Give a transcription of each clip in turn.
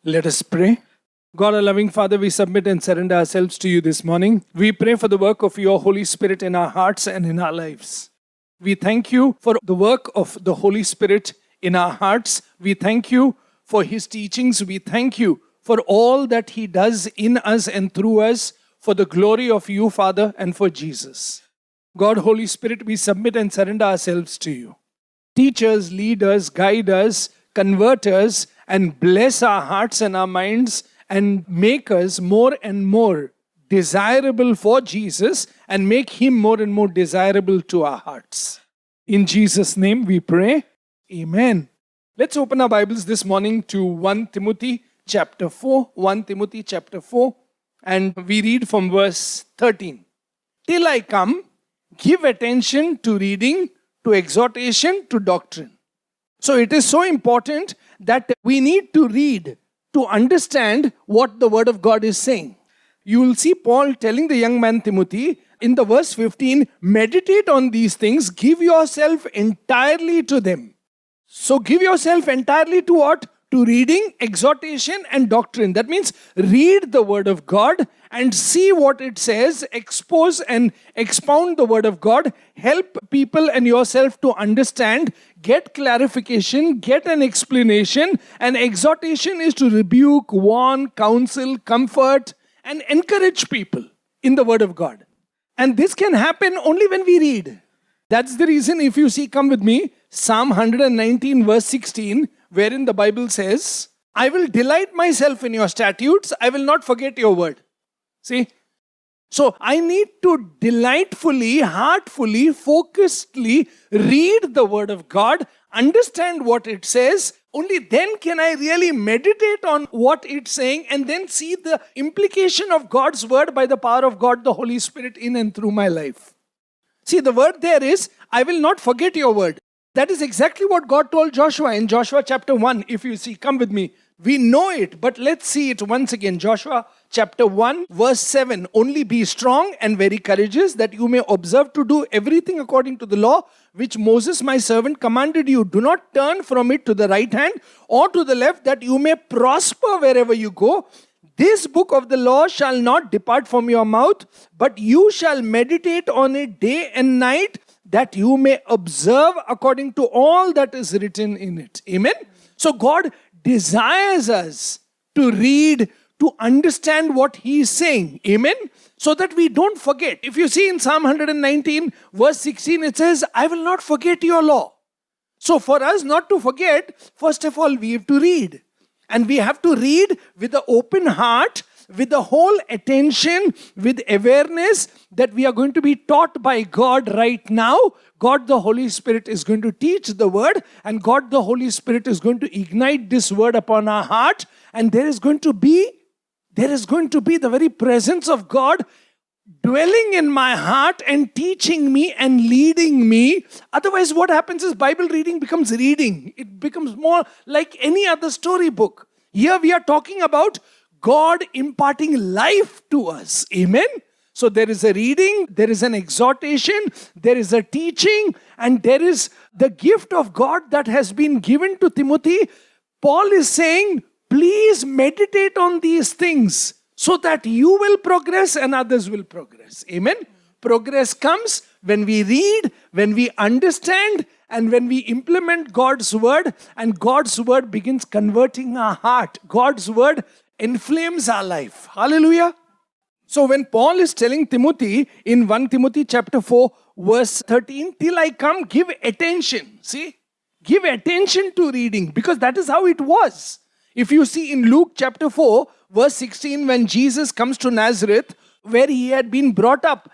Let us pray. God, our loving Father, we submit and surrender ourselves to you this morning. We pray for the work of your Holy Spirit in our hearts and in our lives. We thank you for the work of the Holy Spirit in our hearts. We thank you for his teachings. We thank you for all that he does in us and through us for the glory of you, Father, and for Jesus. God, Holy Spirit, we submit and surrender ourselves to you. Teach us, lead us, guide us, convert us, and bless our hearts and our minds and make us more and more desirable for Jesus and make him more and more desirable to our hearts. In Jesus' name we pray. Amen. Let's open our Bibles this morning to 1 Timothy chapter 4. 1 Timothy chapter 4. And we read from verse 13. Till I come, give attention to reading, to exhortation, to doctrine. So it is so important that we need to read to understand what the word of God is saying. You will see Paul telling the young man Timothy in the verse 15, meditate on these things, give yourself entirely to them. So give yourself entirely to what? To reading, exhortation and doctrine. That means read the word of God and see what it says, expose and expound the word of God, help people and yourself to understand, get clarification, get an explanation. And exhortation is to rebuke, warn, counsel, comfort and encourage people in the word of God. And this can happen only when we read. That's the reason, if you see, come with me, Psalm 119 verse 16, wherein the Bible says, I will delight myself in your statutes, I will not forget your word. See? So I need to delightfully, heartfully, focusedly read the word of God, understand what it says. Only then can I really meditate on what it's saying and then see the implication of God's word by the power of God, the Holy Spirit, in and through my life. See, the word there is, I will not forget your word. That is exactly what God told Joshua in Joshua chapter 1. If you see, come with me. We know it, but let's see it once again. Joshua chapter 1 verse 7. Only be strong and very courageous, that you may observe to do everything according to the law which Moses my servant commanded you. Do not turn from it to the right hand or to the left, that you may prosper wherever you go. This book of the law shall not depart from your mouth, but you shall meditate on it day and night, that you may observe according to all that is written in it. Amen. So God desires us to read, to understand what he is saying. Amen. So that we don't forget. If you see in Psalm 119 verse 16, it says, I will not forget your law. So for us not to forget, first of all, we have to read. And we have to read with an open heart, with the whole attention, with awareness that we are going to be taught by God right now. God the Holy Spirit is going to teach the word, and God the Holy Spirit is going to ignite this word upon our heart, and there is going to be the very presence of God dwelling in my heart and teaching me and leading me. Otherwise, what happens is Bible reading becomes reading. It becomes more like any other storybook. Here we are talking about God imparting life to us. Amen. So there is a reading, there is an exhortation, there is a teaching, and there is the gift of God that has been given to Timothy. Paul is saying, please meditate on these things so that you will progress and others will progress. Amen. Progress comes when we read, when we understand, and when we implement God's word, and God's word begins converting our heart. God's word inflames our life. Hallelujah. So when Paul is telling Timothy in 1 Timothy chapter 4 verse 13, till I come, give attention. See, give attention to reading, because that is how it was. If you see in Luke chapter 4 verse 16, when Jesus comes to Nazareth where he had been brought up,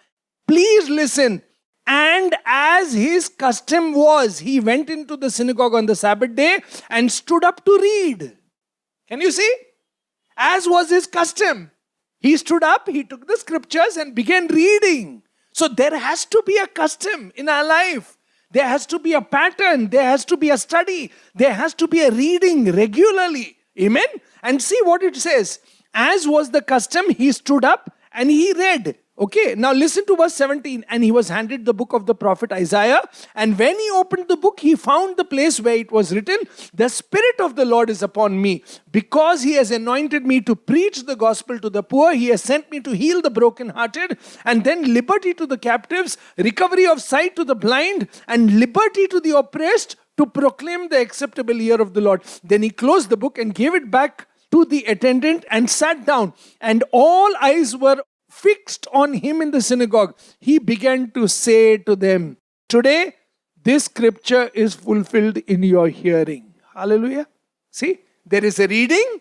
please listen. And as his custom was, he went into the synagogue on the Sabbath day and stood up to read. Can you see? As was his custom. He stood up, he took the scriptures and began reading. So there has to be a custom in our life. There has to be a pattern. There has to be a study. There has to be a reading regularly. Amen? And see what it says. As was the custom, he stood up and he read. Okay, now listen to verse 17. And he was handed the book of the prophet Isaiah. And when he opened the book, he found the place where it was written, "The Spirit of the Lord is upon me, because he has anointed me to preach the gospel to the poor. He has sent me to heal the brokenhearted, and then liberty to the captives, recovery of sight to the blind, and liberty to the oppressed, to proclaim the acceptable year of the Lord." Then he closed the book and gave it back to the attendant and sat down. And all eyes were fixed on him in the synagogue. He began to say to them, "Today, this scripture is fulfilled in your hearing." Hallelujah. See, there is a reading,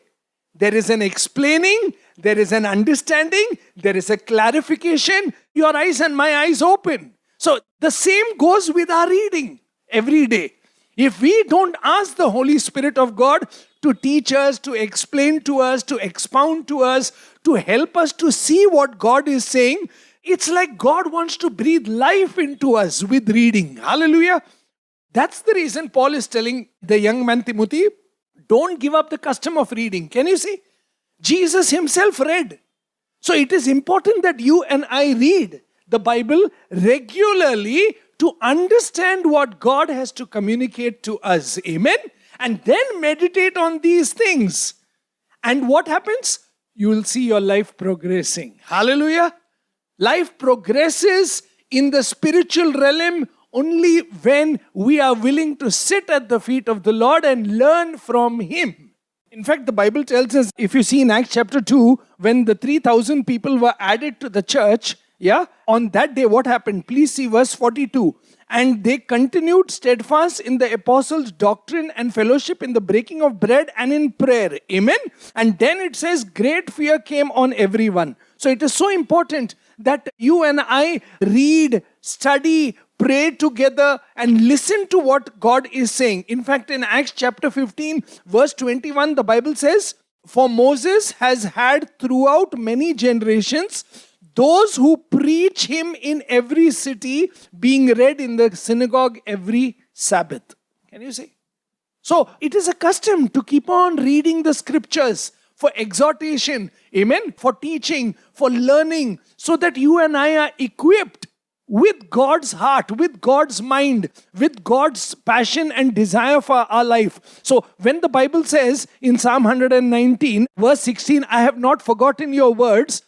there is an explaining, there is an understanding, there is a clarification. Your eyes and my eyes open. So the same goes with our reading every day. If we don't ask the Holy Spirit of God to teach us, to explain to us, to expound to us, to help us to see what God is saying, it's like God wants to breathe life into us with reading. Hallelujah. That's the reason Paul is telling the young man Timothy, don't give up the custom of reading. Can you see? Jesus himself read. So it is important that you and I read the Bible regularly to understand what God has to communicate to us. Amen? And then meditate on these things. And what happens? You will see your life progressing. Hallelujah. Life progresses in the spiritual realm only when we are willing to sit at the feet of the Lord and learn from Him. In fact, the Bible tells us, if you see in Acts chapter 2, when the 3,000 people were added to the church, on that day, what happened? Please see verse 42. And they continued steadfast in the apostles' doctrine and fellowship, in the breaking of bread and in prayer. Amen. And then it says, great fear came on everyone. So it is so important that you and I read, study, pray together and listen to what God is saying. In fact, in Acts chapter 15, verse 21, the Bible says, "For Moses has had throughout many generations those who preach him in every city, being read in the synagogue every Sabbath." Can you see? So it is a custom to keep on reading the scriptures for exhortation, amen, for teaching, for learning, so that you and I are equipped with God's heart, with God's mind, with God's passion and desire for our life. So when the Bible says in Psalm 119, verse 16, "I have not forgotten your words,"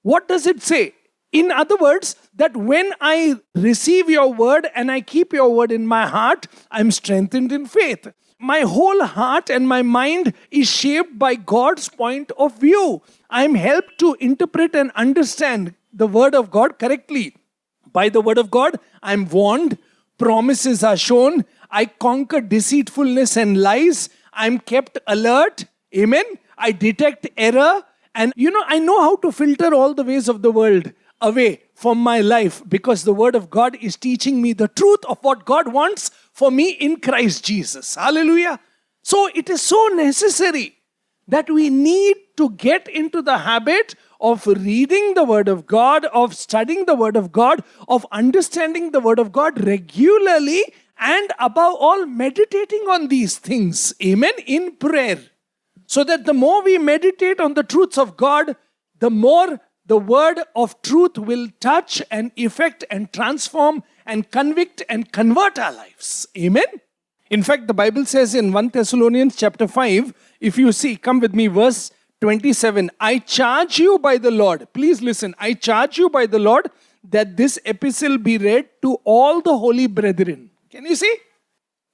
what does it say? In other words, that when I receive your word and I keep your word in my heart, I'm strengthened in faith. My whole heart and my mind is shaped by God's point of view. I'm helped to interpret and understand the word of God correctly. By the word of God, I'm warned, promises are shown, I conquer deceitfulness and lies, I'm kept alert, amen, I detect error, and I know how to filter all the ways of the world away from my life, because the word of God is teaching me the truth of what God wants for me in Christ Jesus. Hallelujah. So it is so necessary that we need to get into the habit of reading the word of God, of studying the word of God, of understanding the word of God regularly, and above all, meditating on these things. Amen. In prayer. So that the more we meditate on the truths of God, the more the word of truth will touch and affect and transform and convict and convert our lives. Amen. In fact, the Bible says in 1 Thessalonians chapter 5, if you see, come with me, verse 27, "I charge you by the Lord," please listen, "I charge you by the Lord that this epistle be read to all the holy brethren." Can you see?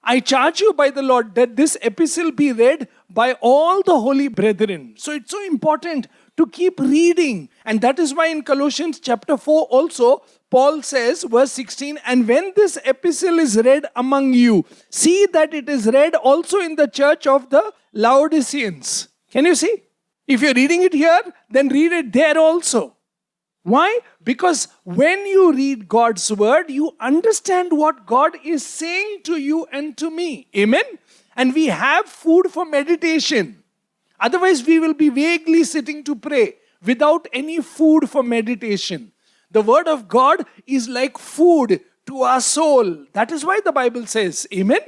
I charge you by the Lord that this epistle be read by all the holy brethren. So it's so important to keep reading. And that is why in Colossians chapter 4 also, Paul says, verse 16, "And when this epistle is read among you, see that it is read also in the church of the Laodiceans." Can you see? If you're reading it here, then read it there also. Why? Because when you read God's word, you understand what God is saying to you and to me. Amen? And we have food for meditation. Otherwise, we will be vaguely sitting to pray without any food for meditation. The word of God is like food to our soul. That is why the Bible says, amen?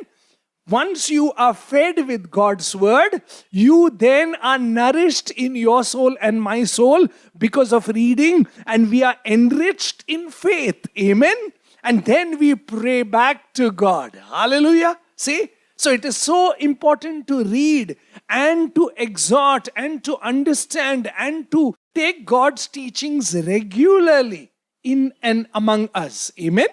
Once you are fed with God's word, you then are nourished in your soul and my soul because of reading, and we are enriched in faith. Amen. And then we pray back to God. Hallelujah. See? So it is so important to read and to exhort and to understand and to take God's teachings regularly in and among us. Amen.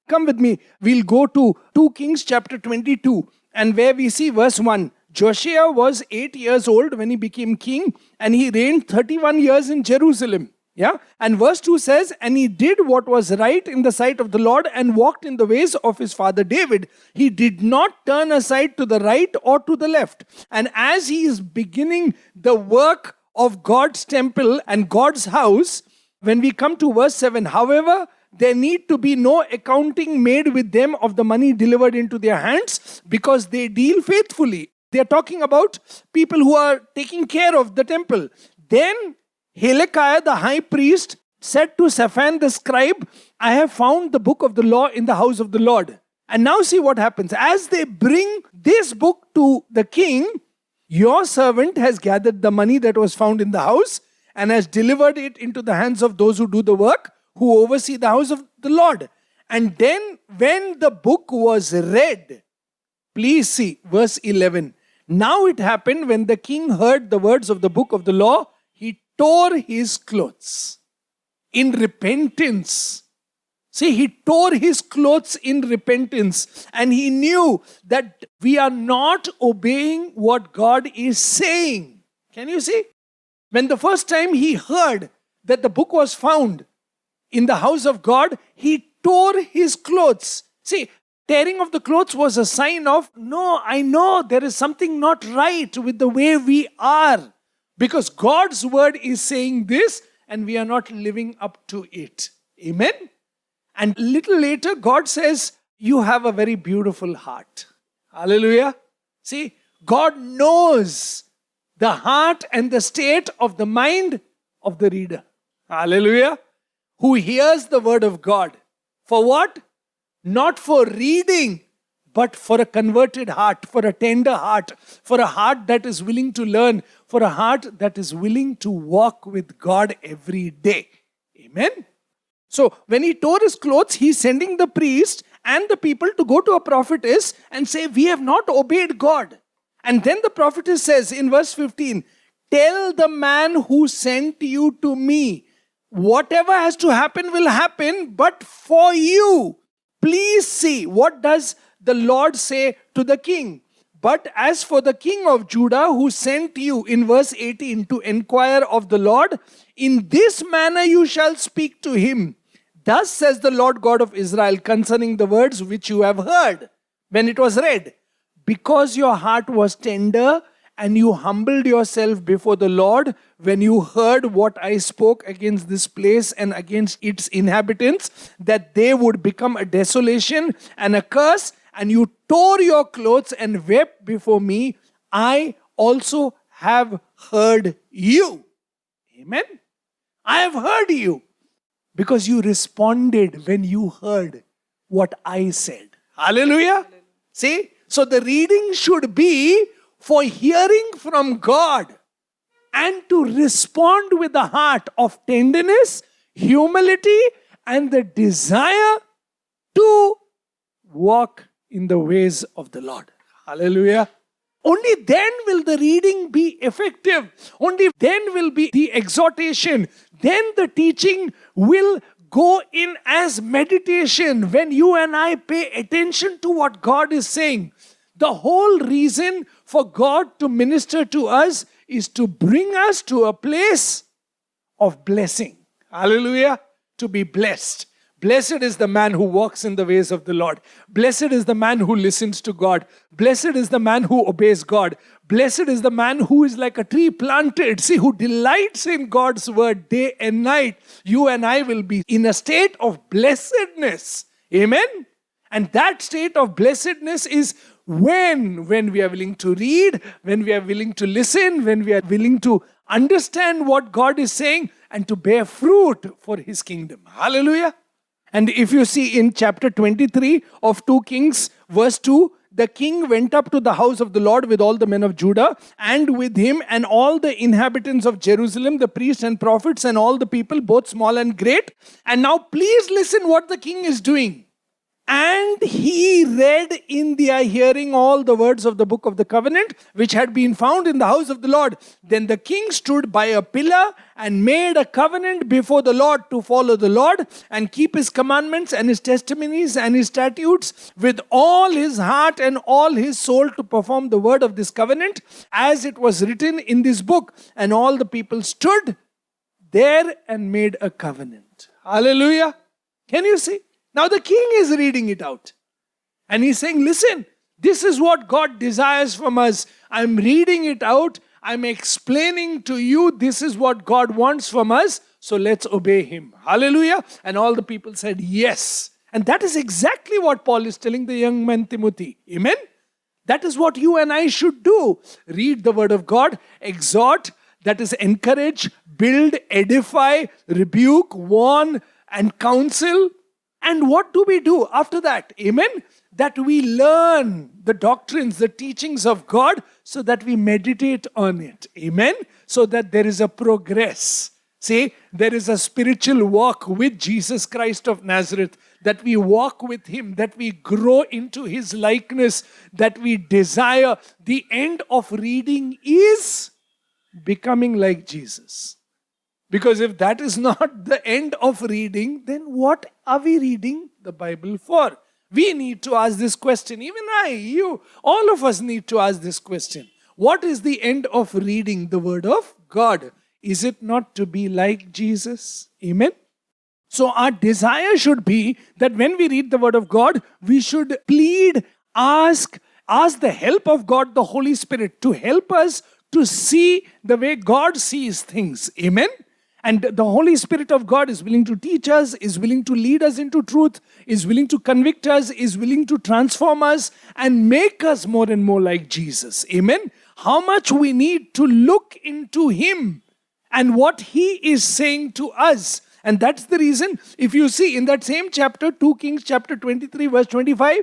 Come with me. We'll go to 2 Kings chapter 22, and where we see verse 1. Josiah was 8 years old when he became king, and he reigned 31 years in Jerusalem. Yeah. And verse 2 says, and he did what was right in the sight of the Lord and walked in the ways of his father David. He did not turn aside to the right or to the left. And as he is beginning the work of God's temple and God's house, when we come to verse 7, however, there need to be no accounting made with them of the money delivered into their hands, because they deal faithfully. They are talking about people who are taking care of the temple. Then Hilkiah the high priest said to Shaphan the scribe, I have found the book of the law in the house of the Lord. And now see what happens. As they bring this book to the king, your servant has gathered the money that was found in the house and has delivered it into the hands of those who do the work, who oversee the house of the Lord. And then when the book was read, please see verse 11. Now it happened when the king heard the words of the book of the law, he tore his clothes in repentance. See, he tore his clothes in repentance, and he knew that we are not obeying what God is saying. Can you see? When the first time he heard that the book was found in the house of God, he tore his clothes. See, tearing of the clothes was a sign of, no, I know there is something not right with the way we are. Because God's word is saying this and we are not living up to it. Amen? And little later, God says, you have a very beautiful heart. Hallelujah. See, God knows the heart and the state of the mind of the reader. Hallelujah. Who hears the word of God. For what? Not for reading, but for a converted heart, for a tender heart, for a heart that is willing to learn, for a heart that is willing to walk with God every day. Amen. So when he tore his clothes, he's sending the priest and the people to go to a prophetess and say, we have not obeyed God. And then the prophetess says in verse 15, tell the man who sent you to me, whatever has to happen will happen, but for you, please see, what does the Lord say to the king? But as for the king of Judah who sent you in verse 18 to inquire of the Lord, in this manner you shall speak to him. Thus says the Lord God of Israel concerning the words which you have heard when it was read. Because your heart was tender and you humbled yourself before the Lord when you heard what I spoke against this place and against its inhabitants, that they would become a desolation and a curse, and you tore your clothes and wept before me, I also have heard you. Amen. I have heard you because you responded when you heard what I said. Hallelujah. See? So the reading should be for hearing from God and to respond with a heart of tenderness, humility, and the desire to walk in the ways of the Lord. Hallelujah. Only then will the reading be effective. Only then will be the exhortation. Then the teaching will go in as meditation when you and I pay attention to what God is saying. The whole reason for God to minister to us is to bring us to a place of blessing. Hallelujah. To be blessed. Blessed is the man who walks in the ways of the Lord. Blessed is the man who listens to God. Blessed is the man who obeys God. Blessed is the man who is like a tree planted. See, who delights in God's word day and night. You and I will be in a state of blessedness. Amen. And that state of blessedness is when we are willing to read, when we are willing to listen, when we are willing to understand what God is saying and to bear fruit for His kingdom. Hallelujah. And if you see in chapter 23 of 2 Kings, verse 2, the king went up to the house of the Lord with all the men of Judah, and with him and all the inhabitants of Jerusalem, the priests and prophets and all the people, both small and great. And now please listen what the king is doing. And he read in their hearing all the words of the book of the covenant, which had been found in the house of the Lord. Then the king stood by a pillar and made a covenant before the Lord to follow the Lord and keep his commandments and his testimonies and his statutes with all his heart and all his soul, to perform the word of this covenant as it was written in this book. And all the people stood there and made a covenant. Hallelujah. Can you see? Now the king is reading it out. And he's saying, listen, this is what God desires from us. I'm reading it out. I'm explaining to you, this is what God wants from us. So let's obey him. Hallelujah. And all the people said, yes. And that is exactly what Paul is telling the young man Timothy. Amen. That is what you and I should do. Read the word of God, exhort, that is encourage, build, edify, rebuke, warn, and counsel. And what do we do after that? Amen? That we learn the doctrines, the teachings of God, so that we meditate on it. Amen? So that there is a progress. See, there is a spiritual walk with Jesus Christ of Nazareth, that we walk with him, that we grow into his likeness, that we desire. The end of reading is becoming like Jesus. Because if that is not the end of reading, then what are we reading the Bible for? We need to ask this question. Even I, you, all of us need to ask this question. What is the end of reading the Word of God? Is it not to be like Jesus? Amen? So our desire should be that when we read the Word of God, we should plead, ask the help of God, the Holy Spirit, to help us to see the way God sees things. Amen? And the Holy Spirit of God is willing to teach us, is willing to lead us into truth, is willing to convict us, is willing to transform us and make us more and more like Jesus. Amen? How much we need to look into him and what he is saying to us. And that's the reason, if you see in that same chapter, 2 Kings chapter 23 verse 25,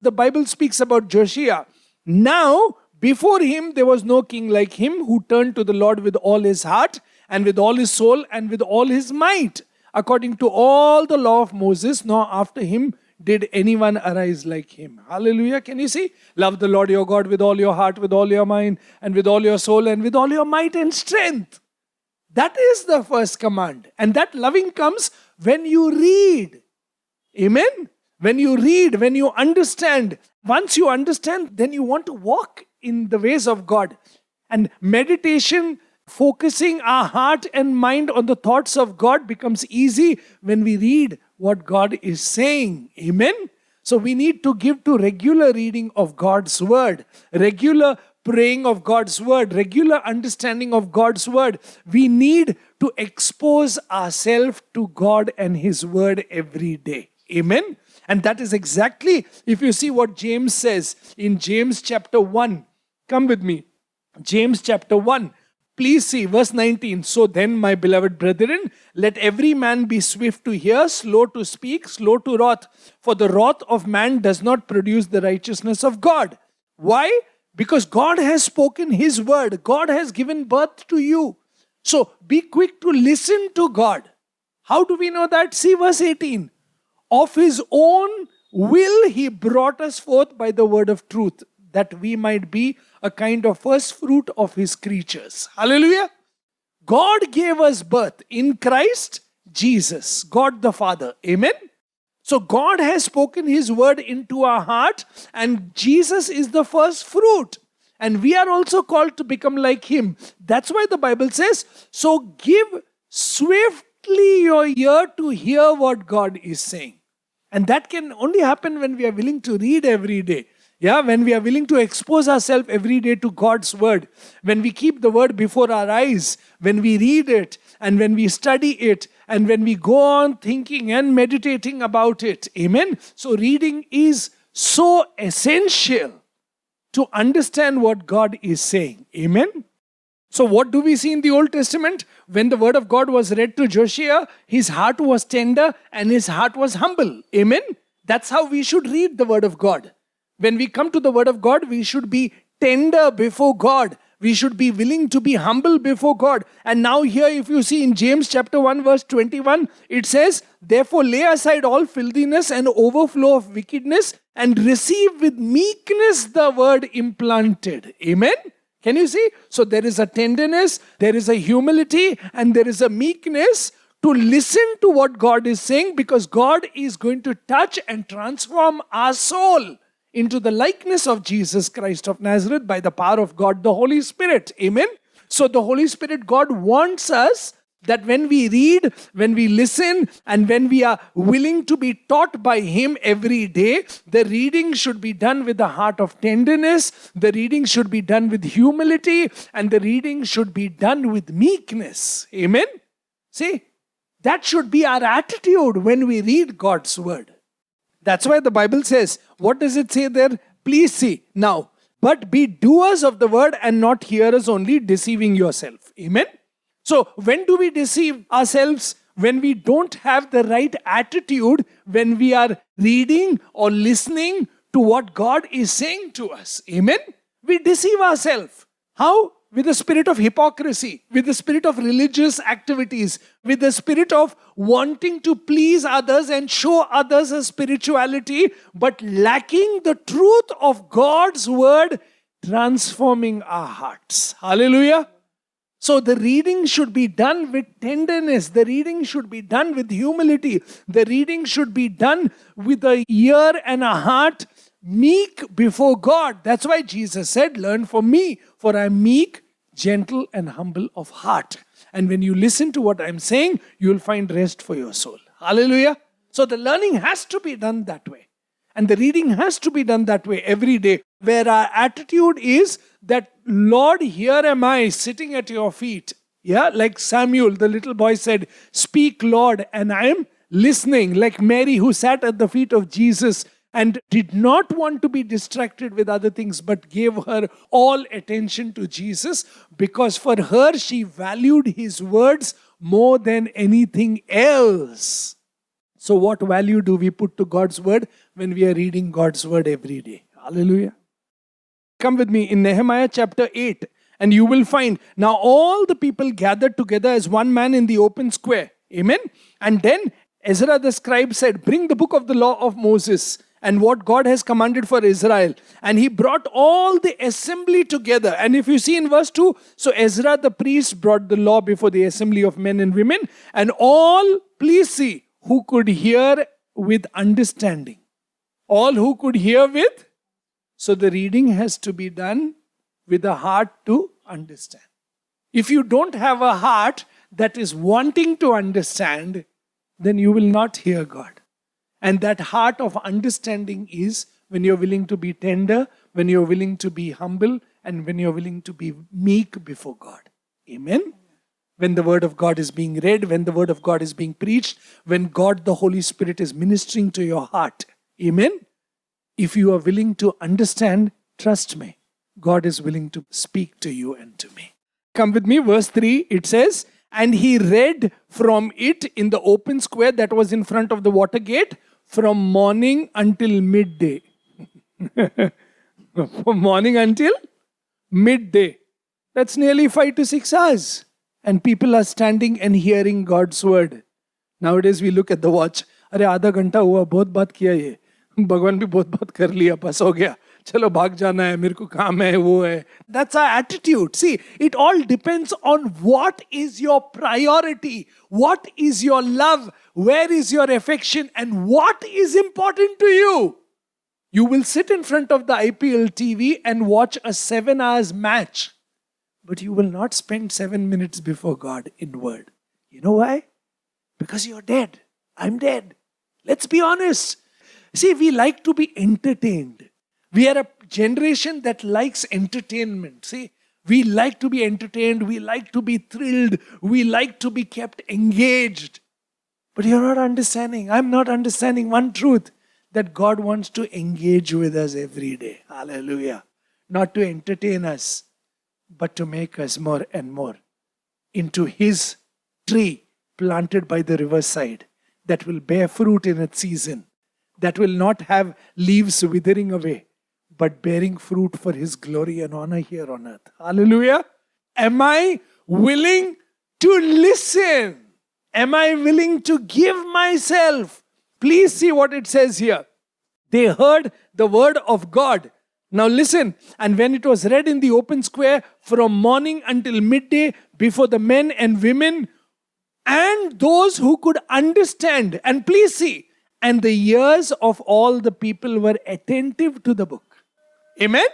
the Bible speaks about Josiah. Now, before him there was no king like him, who turned to the Lord with all his heart and with all his soul and with all his might, according to all the law of Moses, nor after him did anyone arise like him. Hallelujah. Can you see? Love the Lord your God with all your heart, with all your mind, and with all your soul, and with all your might and strength. That is the first command. And that loving comes when you read. Amen? When you read, when you understand. Once you understand, then you want to walk in the ways of God. And meditation, focusing our heart and mind on the thoughts of God, becomes easy when we read what God is saying. Amen? So we need to give to regular reading of God's word, regular praying of God's word, regular understanding of God's word. We need to expose ourselves to God and his word every day. Amen? And that is exactly, if you see what James says in James chapter 1. Come with me. James chapter 1. Please see verse 19. So then, my beloved brethren, let every man be swift to hear, slow to speak, slow to wrath. For the wrath of man does not produce the righteousness of God. Why? Because God has spoken his word. God has given birth to you. So be quick to listen to God. How do we know that? See verse 18. Of his own will he brought us forth by the word of truth, that we might be a kind of first fruit of his creatures. Hallelujah. God gave us birth in Christ Jesus, God the Father. Amen. So God has spoken his word into our heart, and Jesus is the first fruit. And we are also called to become like him. That's why the Bible says, so give swiftly your ear to hear what God is saying. And that can only happen when we are willing to read every day. Yeah, when we are willing to expose ourselves every day to God's word, when we keep the word before our eyes, when we read it, and when we study it, and when we go on thinking and meditating about it. Amen. So reading is so essential to understand what God is saying. Amen. So what do we see in the Old Testament? When the word of God was read to Josiah, his heart was tender and his heart was humble. Amen. That's how we should read the word of God. When we come to the word of God, we should be tender before God. We should be willing to be humble before God. And now here, if you see in James chapter 1 verse 21, it says, therefore lay aside all filthiness and overflow of wickedness and receive with meekness the word implanted. Amen? Can you see? So there is a tenderness, there is a humility, and there is a meekness to listen to what God is saying, because God is going to touch and transform our soul into the likeness of Jesus Christ of Nazareth by the power of God, the Holy Spirit. Amen? So the Holy Spirit, God wants us that when we read, when we listen, and when we are willing to be taught by Him every day, the reading should be done with a heart of tenderness, the reading should be done with humility, and the reading should be done with meekness. Amen? See, that should be our attitude when we read God's word. That's why the Bible says, what does it say there? Please see. Now, but be doers of the word and not hearers only, deceiving yourself. Amen? So, when do we deceive ourselves? When we don't have the right attitude, when we are reading or listening to what God is saying to us. Amen? We deceive ourselves. How? With the spirit of hypocrisy, with the spirit of religious activities, with the spirit of wanting to please others and show others a spirituality, but lacking the truth of God's word transforming our hearts. Hallelujah. So the reading should be done with tenderness. The reading should be done with humility. The reading should be done with an ear and a heart meek before God. That's why Jesus said, learn from me, for I am meek, gentle and humble of heart. And when you listen to what I'm saying, you'll find rest for your soul. Hallelujah. So the learning has to be done that way. And the reading has to be done that way every day, where our attitude is that, Lord, here am I sitting at your feet. Yeah, like Samuel, the little boy said, speak, Lord, and I am listening. Like Mary, who sat at the feet of Jesus and did not want to be distracted with other things, but gave her all attention to Jesus, because for her, she valued his words more than anything else. So what value do we put to God's word when we are reading God's word every day? Hallelujah. Come with me in Nehemiah chapter 8, and you will find, now all the people gathered together as one man in the open square. Amen. And then Ezra the scribe said, bring the book of the law of Moses and what God has commanded for Israel. And he brought all the assembly together. And if you see in verse 2, so Ezra the priest brought the law before the assembly of men and women, and all, please see, who could hear with understanding. All who could hear with. So the reading has to be done with a heart to understand. If you don't have a heart that is wanting to understand, then you will not hear God. And that heart of understanding is when you're willing to be tender, when you're willing to be humble, and when you're willing to be meek before God. Amen? When the word of God is being read, when the word of God is being preached, when God the Holy Spirit is ministering to your heart. Amen? If you are willing to understand, trust me, God is willing to speak to you and to me. Come with me, verse 3, it says, and he read from it in the open square that was in front of the water gate from morning until midday. From morning until midday. That's nearly 5 to 6 hours. And people are standing and hearing God's word. Nowadays we look at the watch. अरे आधा घंटा हुआ, बहुत बात किया ये. भगवान भी बहुत बात कर लिया, बस हो गया. चलो भाग जाना है, मेरे को काम है, वो है. That's our attitude. See, it all depends on what is your priority, what is your love, where is your affection, and what is important to you. You will sit in front of the IPL TV and watch a 7 hours match, but you will not spend 7 minutes before God in word. You know why? Because you're dead. I'm dead. Let's be honest. See, we like to be entertained. We are a generation that likes entertainment. See, we like to be entertained. We like to be thrilled. We like to be kept engaged. But you're not understanding. I'm not understanding one truth, that God wants to engage with us every day. Hallelujah. Not to entertain us, but to make us more and more into His tree planted by the riverside that will bear fruit in its season, that will not have leaves withering away, but bearing fruit for His glory and honor here on earth. Hallelujah. Am I willing to listen? Am I willing to give myself? Please see what it says here. They heard the word of God. Now listen, and when it was read in the open square from morning until midday before the men and women and those who could understand, and please see, and the ears of all the people were attentive to the book. Amen?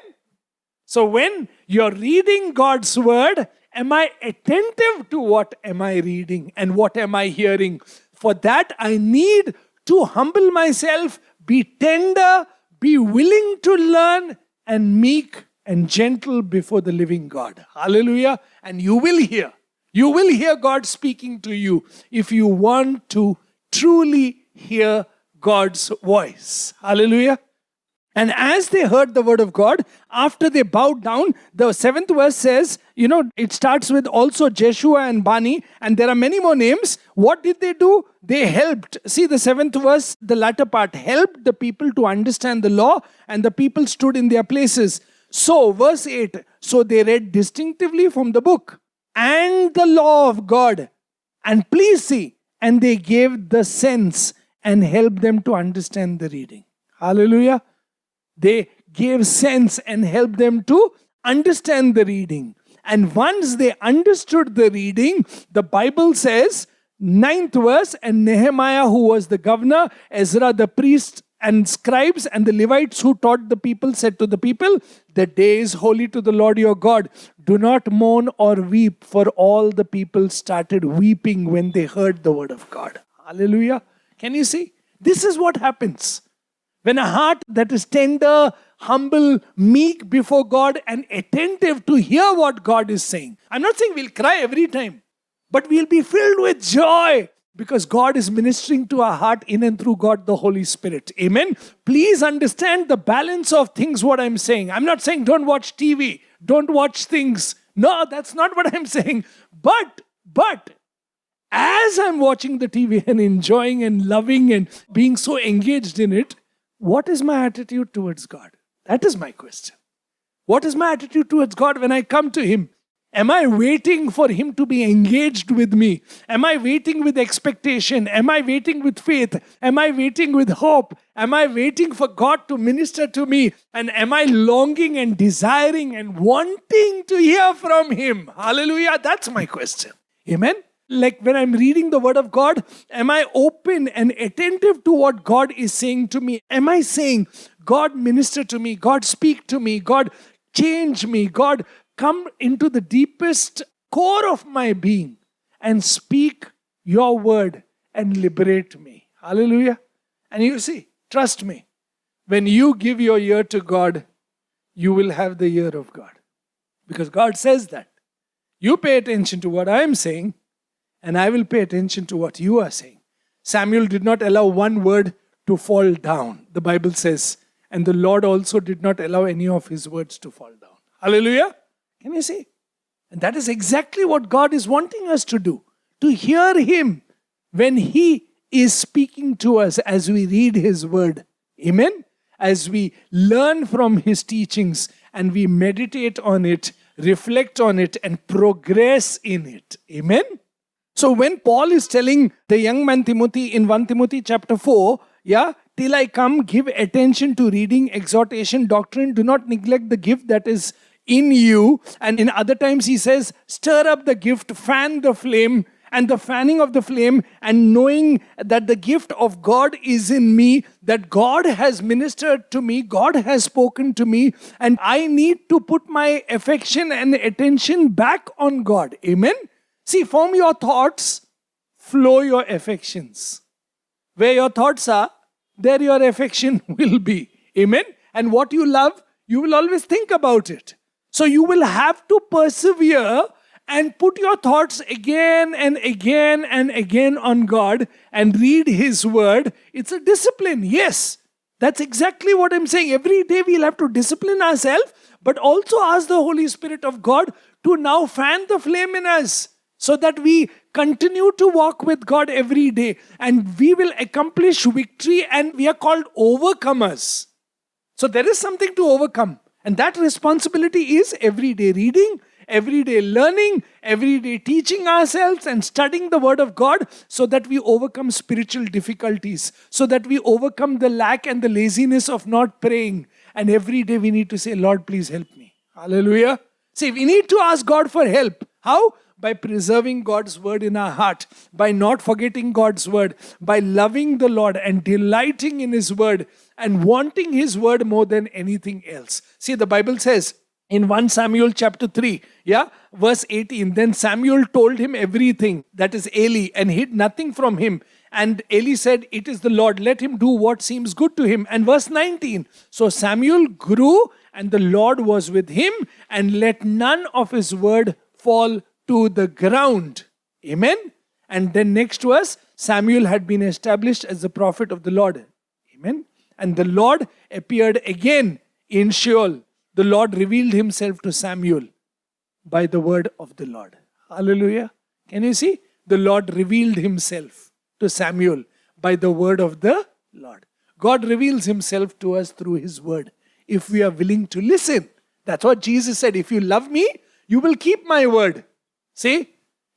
So when you're reading God's word, am I attentive to what am I reading and what am I hearing? For that I need to humble myself, be tender, be willing to learn, and meek and gentle before the living God. Hallelujah. And you will hear. You will hear God speaking to you if you want to truly hear God's voice. Hallelujah. And as they heard the word of God, after they bowed down, the 7th verse says, it starts with also Jeshua and Bani, and there are many more names. What did they do? They helped. See the 7th verse, the latter part, helped the people to understand the law, and the people stood in their places. So, verse 8, so they read distinctively from the book and the law of God. And please see, and they gave the sense and helped them to understand the reading. Hallelujah. They gave sense and helped them to understand the reading. And once they understood the reading, the Bible says, 9th verse, and Nehemiah, who was the governor, Ezra the priest, and scribes and the Levites who taught the people, said to the people, the day is holy to the Lord your God. Do not mourn or weep, for all the people started weeping when they heard the word of God. Hallelujah. Can you see? This is what happens. When a heart that is tender, humble, meek before God and attentive to hear what God is saying. I'm not saying we'll cry every time, but we'll be filled with joy because God is ministering to our heart in and through God, the Holy Spirit. Amen. Please understand the balance of things, what I'm saying. I'm not saying don't watch TV, don't watch things. No, that's not what I'm saying. But as I'm watching the TV and enjoying and loving and being so engaged in it, what is my attitude towards God? That is my question. What is my attitude towards God when I come to Him? Am I waiting for Him to be engaged with me? Am I waiting with expectation? Am I waiting with faith? Am I waiting with hope? Am I waiting for God to minister to me? And am I longing and desiring and wanting to hear from Him? Hallelujah. That's my question. Amen. Like when I'm reading the word of God, am I open and attentive to what God is saying to me? Am I saying, God minister to me, God speak to me, God change me, God come into the deepest core of my being and speak your word and liberate me. Hallelujah. And you see, trust me, when you give your ear to God, you will have the ear of God. Because God says that. You pay attention to what I am saying, and I will pay attention to what you are saying. Samuel did not allow one word to fall down, the Bible says. And the Lord also did not allow any of His words to fall down. Hallelujah. Can you see? And that is exactly what God is wanting us to do. To hear Him when He is speaking to us as we read His word. Amen. As we learn from His teachings and we meditate on it, reflect on it and progress in it. Amen. So when Paul is telling the young man Timothy in 1 Timothy chapter 4, till I come, give attention to reading, exhortation, doctrine. Do not neglect the gift that is in you. And in other times he says, stir up the gift, fan the flame, and the fanning of the flame, and knowing that the gift of God is in me, that God has ministered to me, God has spoken to me, and I need to put my affection and attention back on God. Amen. See, from your thoughts, flow your affections. Where your thoughts are, there your affection will be. Amen. And what you love, you will always think about it. So you will have to persevere and put your thoughts again and again and again on God and read His word. It's a discipline. Yes, that's exactly what I'm saying. Every day we'll have to discipline ourselves, but also ask the Holy Spirit of God to now fan the flame in us, so that we continue to walk with God every day and we will accomplish victory, and we are called overcomers. So there is something to overcome. And that responsibility is everyday reading, everyday learning, everyday teaching ourselves and studying the Word of God so that we overcome spiritual difficulties, so that we overcome the lack and the laziness of not praying. And every day we need to say, Lord, please help me. Hallelujah. See, we need to ask God for help. How? By preserving God's Word in our heart, by not forgetting God's Word, by loving the Lord and delighting in His Word and wanting His Word more than anything else. See, the Bible says in 1 Samuel chapter 3, verse 18, then Samuel told him everything, that is Eli, and hid nothing from him. And Eli said, it is the Lord, let him do what seems good to him. And verse 19, so Samuel grew and the Lord was with him and let none of his word fall to the ground. Amen. And then next verse, Samuel had been established as the prophet of the Lord. Amen. And the Lord appeared again in Sheol. The Lord revealed himself to Samuel by the word of the Lord. Hallelujah. Can you see? The Lord revealed himself to Samuel by the word of the Lord. God reveals himself to us through his word if we are willing to listen. That's what Jesus said. If you love me, you will keep my word. See?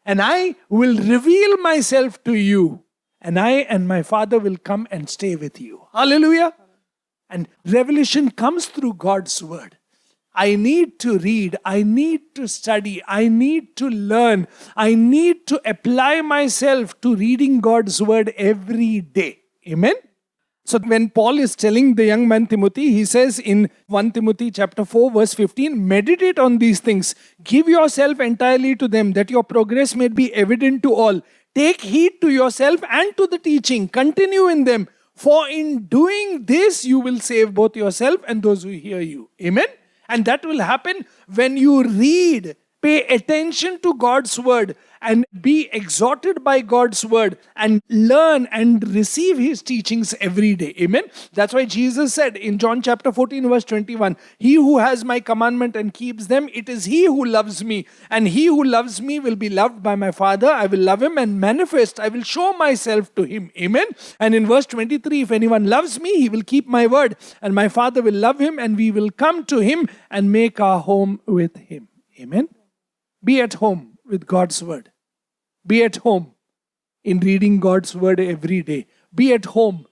And I will reveal myself to you. And I and my Father will come and stay with you. Hallelujah. And revelation comes through God's word. I need to read. I need to study. I need to learn. I need to apply myself to reading God's word every day. Amen. So when Paul is telling the young man Timothy, he says in 1 Timothy chapter 4 verse 15, meditate on these things. Give yourself entirely to them that your progress may be evident to all. Take heed to yourself and to the teaching. Continue in them. For in doing this, you will save both yourself and those who hear you. Amen. And that will happen when you read, pay attention to God's word and be exhorted by God's word and learn and receive his teachings every day. Amen. That's why Jesus said in John chapter 14 verse 21, he who has my commandment and keeps them, it is he who loves me. And he who loves me will be loved by my Father. I will love him and manifest. I will show myself to him. Amen. And in verse 23, if anyone loves me, he will keep my word. And my Father will love him and we will come to him and make our home with him. Amen. Be at home with God's word. Be at home in reading God's word every day. Be at home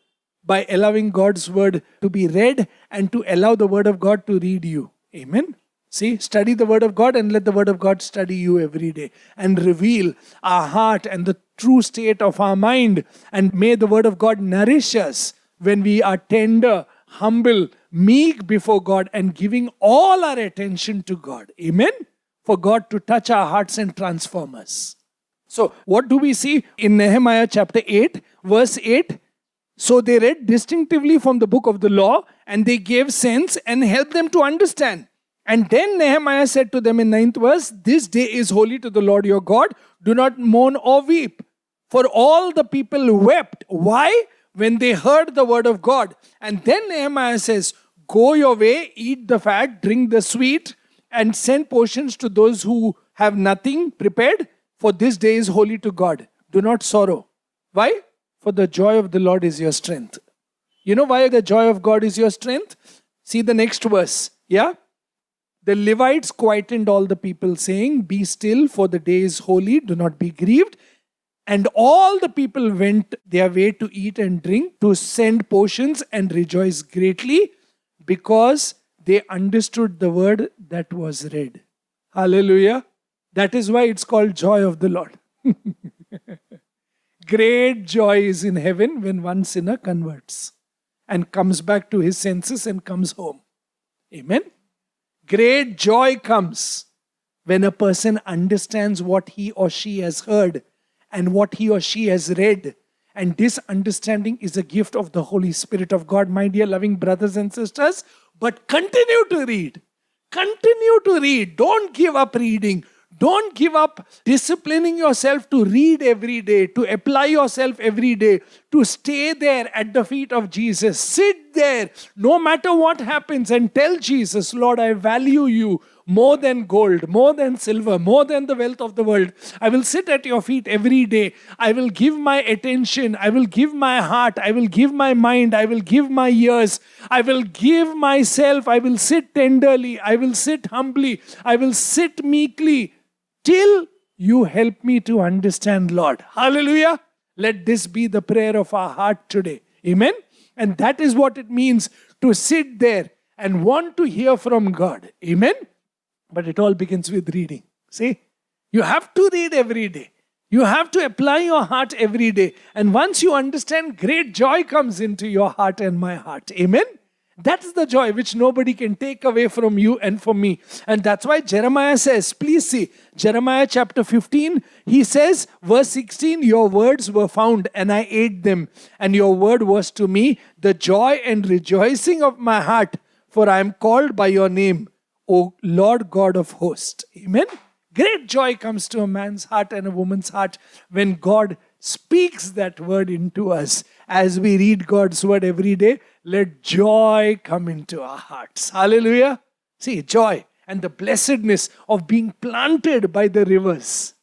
by allowing God's word to be read and to allow the word of God to read you. Amen. See, study the word of God and let the word of God study you every day and reveal our heart and the true state of our mind. And may the word of God nourish us when we are tender, humble, meek before God and giving all our attention to God. Amen. For God to touch our hearts and transform us. So, what do we see in Nehemiah chapter 8, verse 8? So they read distinctively from the book of the law and they gave sense and helped them to understand. And then Nehemiah said to them in 9th verse, this day is holy to the Lord your God. Do not mourn or weep. For all the people wept. Why? When they heard the word of God. And then Nehemiah says, go your way, eat the fat, drink the sweet, and send portions to those who have nothing prepared. For this day is holy to God. Do not sorrow. Why? For the joy of the Lord is your strength. You know why the joy of God is your strength? See the next verse. Yeah? The Levites quietened all the people, saying, be still, for the day is holy. Do not be grieved. And all the people went their way to eat and drink, to send portions and rejoice greatly, because they understood the word that was read. Hallelujah. That is why it's called joy of the Lord. Great joy is in heaven when one sinner converts and comes back to his senses and comes home. Amen. Great joy comes when a person understands what he or she has heard and what he or she has read. And this understanding is a gift of the Holy Spirit of God, my dear loving brothers and sisters. But continue to read. Continue to read. Don't give up reading. Don't give up disciplining yourself to read every day, to apply yourself every day, to stay there at the feet of Jesus. Sit there no matter what happens and tell Jesus, Lord, I value you more than gold, more than silver, more than the wealth of the world. I will sit at your feet every day. I will give my attention. I will give my heart. I will give my mind. I will give my ears. I will give myself. I will sit tenderly. I will sit humbly. I will sit meekly till you help me to understand, Lord. Hallelujah. Let this be the prayer of our heart today. Amen. And that is what it means to sit there and want to hear from God. Amen. But it all begins with reading. See, you have to read every day. You have to apply your heart every day. And once you understand, great joy comes into your heart and my heart. Amen. That's the joy which nobody can take away from you and from me. And that's why Jeremiah says, please see, Jeremiah chapter 15, he says, verse 16, your words were found and I ate them. And your word was to me the joy and rejoicing of my heart, for I am called by your name, O Lord God of hosts. Amen. Great joy comes to a man's heart and a woman's heart when God speaks that word into us. As we read God's word every day, let joy come into our hearts. Hallelujah. See, joy and the blessedness of being planted by the rivers.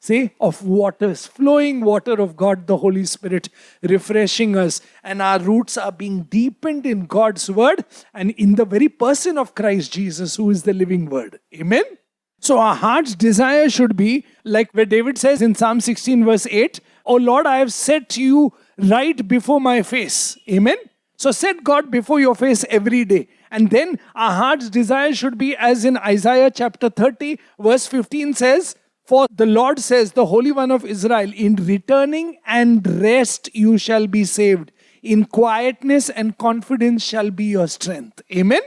See, of waters, flowing water of God, the Holy Spirit, refreshing us. And our roots are being deepened in God's word and in the very person of Christ Jesus, who is the living word. Amen. So our heart's desire should be like where David says in Psalm 16 verse 8, O Lord, I have set you right before my face. Amen. So set God before your face every day. And then our heart's desire should be as in Isaiah chapter 30 verse 15 says, for the Lord says, the Holy One of Israel, in returning and rest you shall be saved. In quietness and confidence shall be your strength. Amen.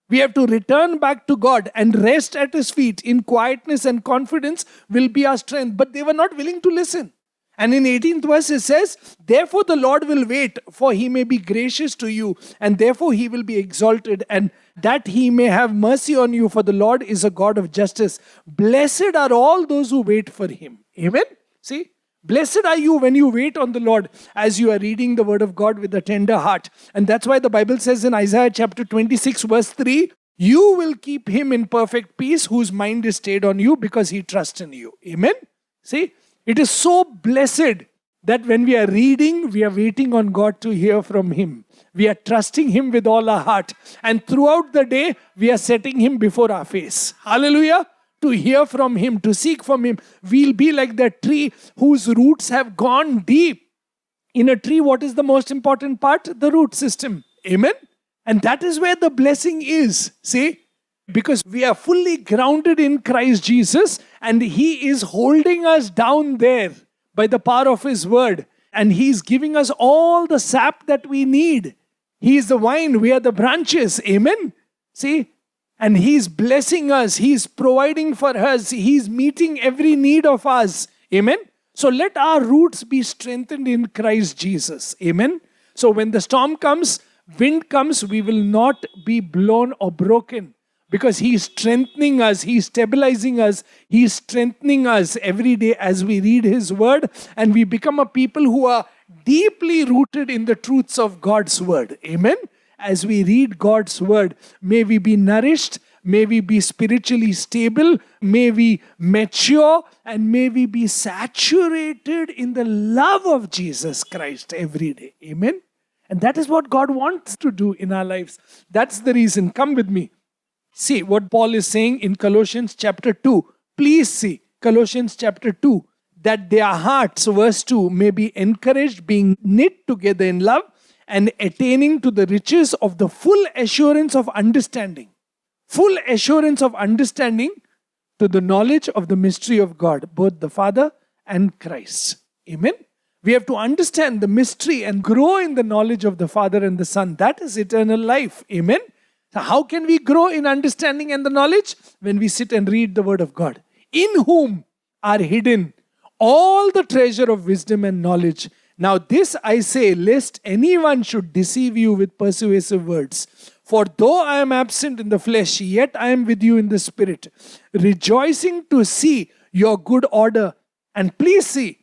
We have to return back to God and rest at His feet. In quietness and confidence will be our strength. But they were not willing to listen. And in 18th verse it says, therefore the Lord will wait, for He may be gracious to you, and therefore He will be exalted, and that He may have mercy on you, for the Lord is a God of justice. Blessed are all those who wait for Him. Amen? See? Blessed are you when you wait on the Lord as you are reading the word of God with a tender heart. And that's why the Bible says in Isaiah chapter 26 verse 3, you will keep him in perfect peace whose mind is stayed on you because he trusts in you. Amen? See? It is so blessed that when we are reading, we are waiting on God to hear from Him. We are trusting Him with all our heart. And throughout the day, we are setting Him before our face. Hallelujah. To hear from Him, to seek from Him. We'll be like the tree whose roots have gone deep. In a tree, what is the most important part? The root system. Amen. And that is where the blessing is. See? Because we are fully grounded in Christ Jesus and He is holding us down there by the power of His word. And He is giving us all the sap that we need. He is the vine, we are the branches. Amen. See? And He is blessing us. He is providing for us. He is meeting every need of us. Amen. So let our roots be strengthened in Christ Jesus. Amen. So when the storm comes, wind comes, we will not be blown or broken. Because He is strengthening us, He is stabilizing us, He is strengthening us every day as we read His word and we become a people who are deeply rooted in the truths of God's word. Amen. As we read God's word, may we be nourished, may we be spiritually stable, may we mature, and may we be saturated in the love of Jesus Christ every day. Amen. And that is what God wants to do in our lives. That's the reason. Come with me. See what Paul is saying in Colossians chapter 2. Please see Colossians chapter 2. That their hearts, verse 2, may be encouraged, being knit together in love and attaining to the riches of the full assurance of understanding. Full assurance of understanding to the knowledge of the mystery of God, both the Father and Christ. Amen. We have to understand the mystery and grow in the knowledge of the Father and the Son. That is eternal life. Amen. So how can we grow in understanding and the knowledge? When we sit and read the word of God. In whom are hidden all the treasure of wisdom and knowledge. Now this I say, lest anyone should deceive you with persuasive words. For though I am absent in the flesh, yet I am with you in the spirit, rejoicing to see your good order. And please see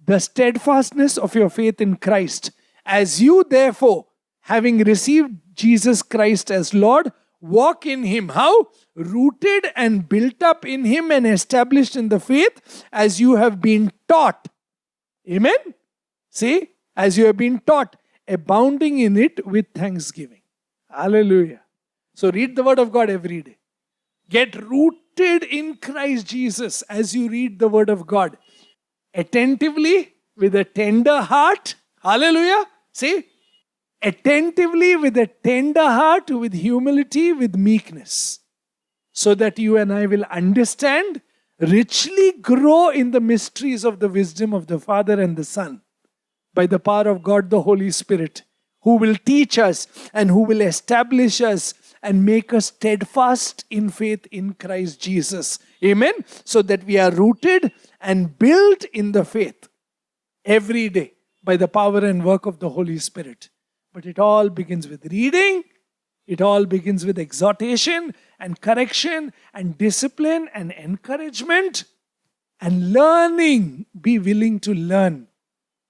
the steadfastness of your faith in Christ. As you therefore, having received Jesus Christ as Lord, walk in Him. How? Rooted and built up in Him and established in the faith as you have been taught. Amen? See? As you have been taught, abounding in it with thanksgiving. Hallelujah. So read the Word of God every day. Get rooted in Christ Jesus as you read the Word of God. Attentively, with a tender heart. Hallelujah. See? Attentively, with a tender heart, with humility, with meekness. So that you and I will understand, richly grow in the mysteries of the wisdom of the Father and the Son. By the power of God, the Holy Spirit, who will teach us and who will establish us and make us steadfast in faith in Christ Jesus. Amen. So that we are rooted and built in the faith every day by the power and work of the Holy Spirit. But it all begins with reading. It all begins with exhortation and correction and discipline and encouragement and learning. Be willing to learn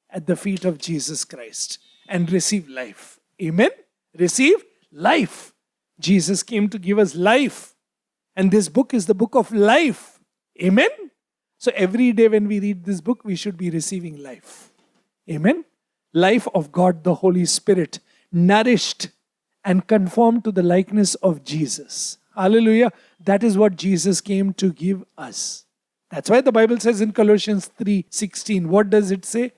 at the feet of Jesus Christ and receive life. Amen. Receive life. Jesus came to give us life. And this book is the book of life. Amen. So every day when we read this book, we should be receiving life. Amen. Life of God, the Holy Spirit, nourished and conformed to the likeness of Jesus. Hallelujah. That is what Jesus came to give us. That's why the Bible says in Colossians 3:16. What does it say?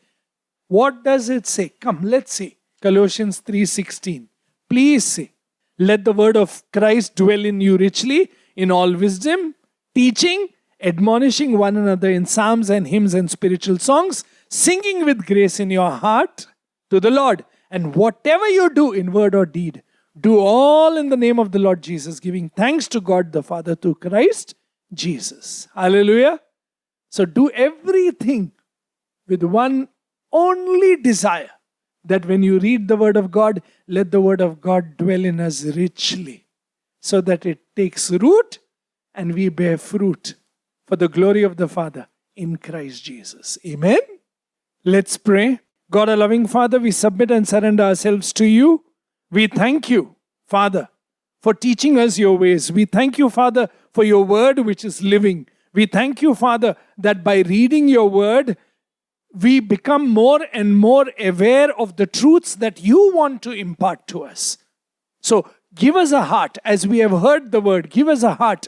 What does it say? Come, let's see. Colossians 3:16. Please say, let the word of Christ dwell in you richly in all wisdom, teaching, admonishing one another in psalms and hymns and spiritual songs, singing with grace in your heart to the Lord. And whatever you do in word or deed, do all in the name of the Lord Jesus, giving thanks to God the Father through Christ Jesus. Hallelujah. So do everything with one only desire, that when you read the Word of God, let the Word of God dwell in us richly, so that it takes root and we bear fruit for the glory of the Father in Christ Jesus. Amen. Let's pray. God, our loving Father, we submit and surrender ourselves to you. We thank you, Father, for teaching us your ways. We thank you, Father, for your word which is living. We thank you, Father, that by reading your word, we become more and more aware of the truths that you want to impart to us. So give us a heart, as we have heard the word, give us a heart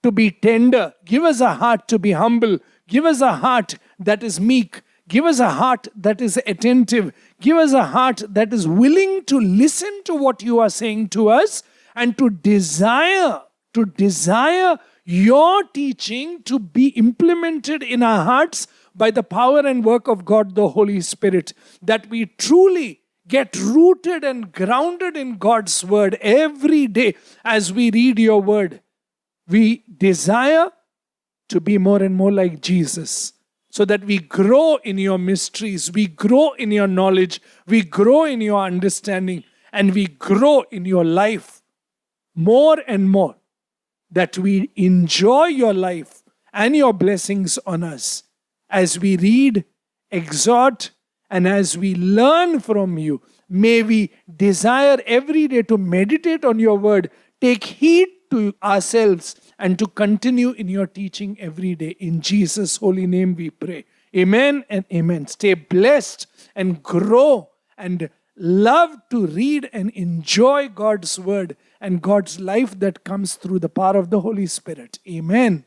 to be tender. Give us a heart to be humble. Give us a heart that is meek. Give us a heart that is attentive. Give us a heart that is willing to listen to what you are saying to us and to desire your teaching to be implemented in our hearts by the power and work of God, the Holy Spirit, that we truly get rooted and grounded in God's word every day as we read your word. We desire to be more and more like Jesus, so that we grow in your mysteries, we grow in your knowledge, we grow in your understanding, and we grow in your life more and more, that we enjoy your life and your blessings on us as we read, exhort, and as we learn from you. May we desire every day to meditate on your word, take heed to ourselves, and to continue in your teaching every day. In Jesus' holy name we pray. Amen and amen. Stay blessed and grow and love to read and enjoy God's word and God's life that comes through the power of the Holy Spirit. Amen.